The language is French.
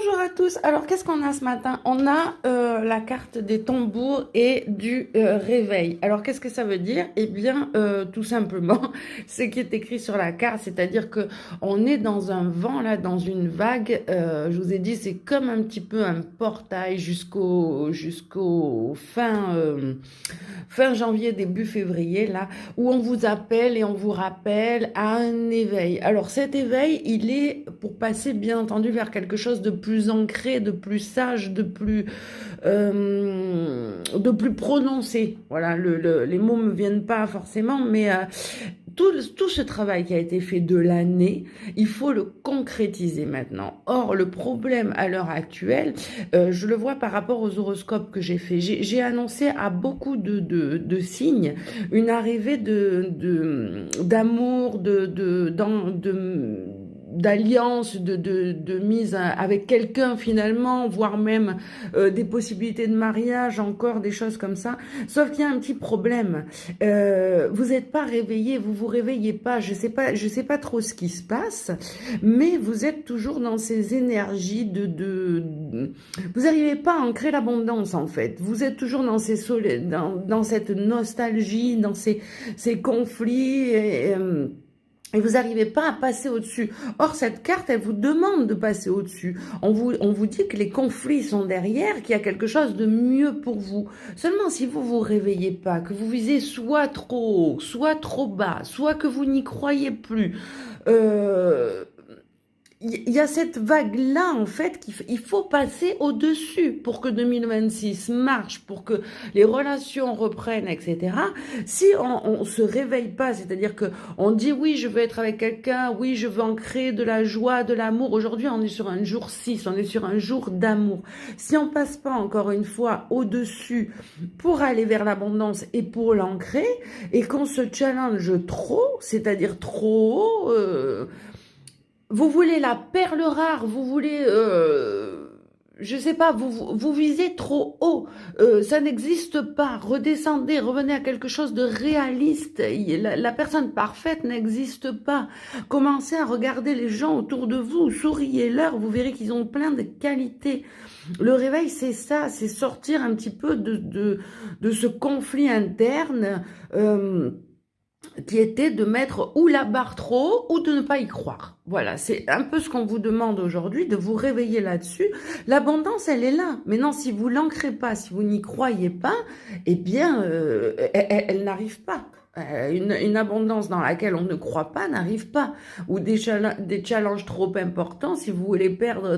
Bonjour à tous. Alors, qu'est-ce qu'on a ce matin? On a la carte des tambours et du réveil. Alors, qu'est-ce que ça veut dire? Eh bien, tout simplement, ce qui est écrit sur la carte, c'est-à-dire que on est dans un vent, là, dans une vague. Je vous ai dit, c'est comme un petit peu un portail jusqu'au fin janvier, début février, là, où on vous appelle et on vous rappelle à un éveil. Alors, cet éveil, il est pour passer, bien entendu, vers quelque chose de plus ancré, de plus sage, de plus prononcé. Voilà, les mots me viennent pas forcément, mais tout ce travail qui a été fait de l'année, il faut le concrétiser maintenant. Or, le problème à l'heure actuelle, je le vois par rapport aux horoscopes que j'ai fait. J'ai annoncé à beaucoup de signes une arrivée d'amour, d'alliance, de mise avec quelqu'un finalement, voire même des possibilités de mariage, encore des choses comme ça. Sauf qu'il y a un petit problème. Vous n'êtes pas réveillé, vous vous réveillez pas. Je sais pas trop ce qui se passe, mais vous êtes toujours dans ces énergies vous n'arrivez pas à ancrer l'abondance en fait. Vous êtes toujours dans dans cette nostalgie, dans ces conflits. Et vous n'arrivez pas à passer au-dessus. Or, cette carte, elle vous demande de passer au-dessus. On vous dit que les conflits sont derrière, qu'il y a quelque chose de mieux pour vous. Seulement, si vous vous réveillez pas, que vous visez soit trop haut, soit trop bas, soit que vous n'y croyez plus, euh, il y a cette vague-là, en fait, il faut passer au-dessus pour que 2026 marche, pour que les relations reprennent, etc. Si on se réveille pas, c'est-à-dire que on dit oui, je veux être avec quelqu'un, oui, je veux en créer de la joie, de l'amour. Aujourd'hui, on est sur un jour 6, on est sur un jour d'amour. Si on passe pas encore une fois au-dessus pour aller vers l'abondance et pour l'ancrer, et qu'on se challenge trop, c'est-à-dire trop haut, vous voulez la perle rare, vous voulez, je sais pas, vous visez trop haut, ça n'existe pas. Redescendez, revenez à quelque chose de réaliste. La personne parfaite n'existe pas. Commencez à regarder les gens autour de vous, souriez-leur, vous verrez qu'ils ont plein de qualités. Le réveil, c'est ça, c'est sortir un petit peu de ce conflit interne. Qui était de mettre ou la barre trop haut ou de ne pas y croire. Voilà, c'est un peu ce qu'on vous demande aujourd'hui, de vous réveiller là-dessus. L'abondance, elle est là. Maintenant, si vous l'ancrez pas, si vous n'y croyez pas, eh bien, elle n'arrive pas. Une abondance dans laquelle on ne croit pas n'arrive pas. Ou des challenges trop importants, si vous voulez perdre